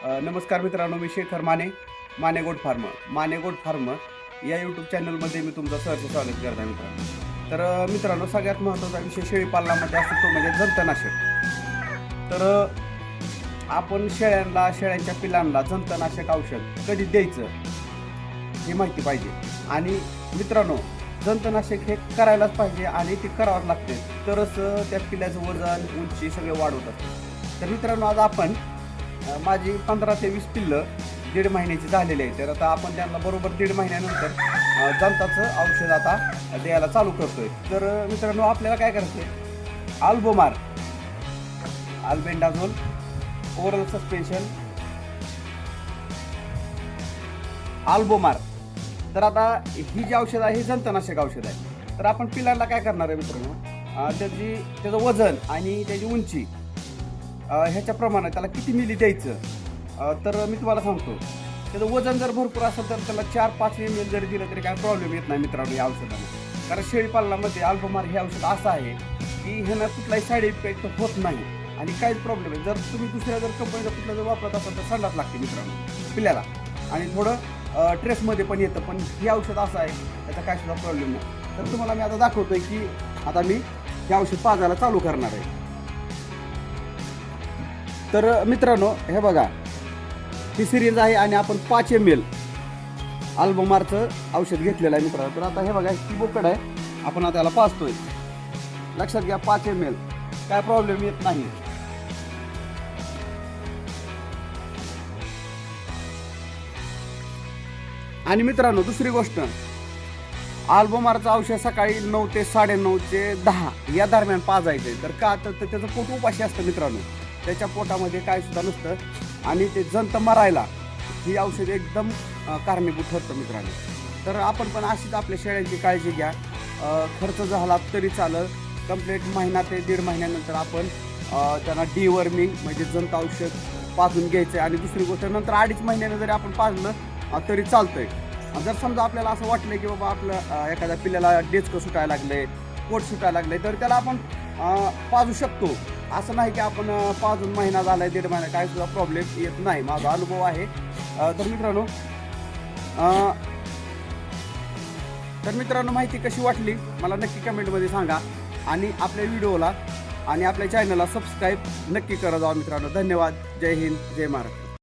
नमस्कार मित्रांनो, मी Shekhar Mane goat farm या यूट्यूब चॅनलमध्ये मी तुमचं सहर्ष स्वागत करत आहे मित्रांनो. तर मित्रांनो, सगळ्यात महत्त्वाचा विषय शेळीपालनामध्ये असतो तो म्हणजे जंतनाशक. तर आपण शेळ्यांच्या पिलांना जंतनाशक औषध कधी द्यायचं हे माहिती पाहिजे. आणि मित्रांनो, जंतनाशक हे करायलाच पाहिजे आणि ते करावंच लागते, तरच त्या पिल्याचं वजन उंची सगळे वाढवत असते. तर मित्रांनो, आज आपण माझी 15 ते 20 पिल्लं 1.5 महिन्याची झालेली आहे. तर आता आपण त्यांना बरोबर 1.5 महिन्यानंतर जंताचं औषध आता द्यायला चालू करतोय. तर मित्रांनो, आपल्याला काय करायचं, अल्बोमार, अल्बेंडाझोल ओरल सस्पेन्शन, अल्बोमार. तर आता ही जी औषध आहे ही जंतनाशक औषध आहे. तर आपण पिलांना काय करणार आहे मित्रांनो, त्याचं वजन आणि त्याची उंची ह्याच्या प्रमाणे त्याला किती मिली द्यायचं. तर मी तुम्हाला सांगतो, त्याचं वजन जर भरपूर असेल तर त्याला 4-5 ml जरी दिलं तरी काय प्रॉब्लेम येत नाही मित्रांनो या औषधाने. कारण शेळीपालनामध्ये अल्बोमार हे औषध असं आहे की ह्यानं कुठलाही साईड इफेक्ट होत नाही आणि काहीच प्रॉब्लेम आहे. जर तुम्ही दुसऱ्या कुठलं जर वापरत असाल तर संडास लागते मित्रांनो पिल्याला, आणि थोडं ट्रेसमध्ये पण येतं. पण हे औषध असं आहे, त्याचा काय सुद्धा प्रॉब्लेम नाही. तर तुम्हाला मी आता दाखवतोय की आता मी हे औषध पाजायला चालू करणार आहे. तर मित्रांनो, हे बघा, ही सिरिंज आहे आणि आपण 5 ml अल्बोमारचं औषध घेतलेलं आहे मित्रांनो. तर आता हे बघा, ही बोकड आहे, आपण आता त्याला पाजतोय. लक्षात घ्या, 5 ml, काय प्रॉब्लेम येत नाही. आणि मित्रांनो, दुसरी गोष्ट, अल्बोमारचं औषध सकाळी 9 ते 9:30 ते 10 या दरम्यान पाजायचं. तर का, तर त्याचं पोट उपाशी असतं मित्रांनो, त्याच्या पोटामध्ये काय सुद्धा नसतं आणि ते जंत मरायला ही औषध एकदम कारणीभूत ठरतं मित्रांनो. तर आपण पण अशीच आपल्या शेळ्यांची काळजी घ्या. खर्च झाला तरी चालेल, कंप्लीट महिना ते 1.5 महिन्यानंतर आपण त्यांना डिवर्मिंग म्हणजे जंत औषध पाजून घ्यायचं. आणि दुसरी गोष्ट, नंतर 2.5 महिन्यानं जरी आपण पाजलं तरी चालतंय. जर समजा आपल्याला असं वाटलं की बाबा आपलं एखाद्या पिल्ल्याला डेचकं सुटायला लागले, पोट सुटायला लागले, तर त्याला आपण पाजू शकतो. असं नाही की आपण पाजून महिना झाला आहे, 1.5 महिना, काय सुद्धा प्रॉब्लेम येत नाही. माझा अनुभव आहे. तर मित्रांनो, माहिती कशी वाटली मला नक्की कमेंटमध्ये सांगा. आणि आपल्या व्हिडिओला आणि आपल्या चॅनलला सबस्क्राईब नक्की करा जावा मित्रांनो. धन्यवाद. जय हिंद, जय महाराष्ट्र.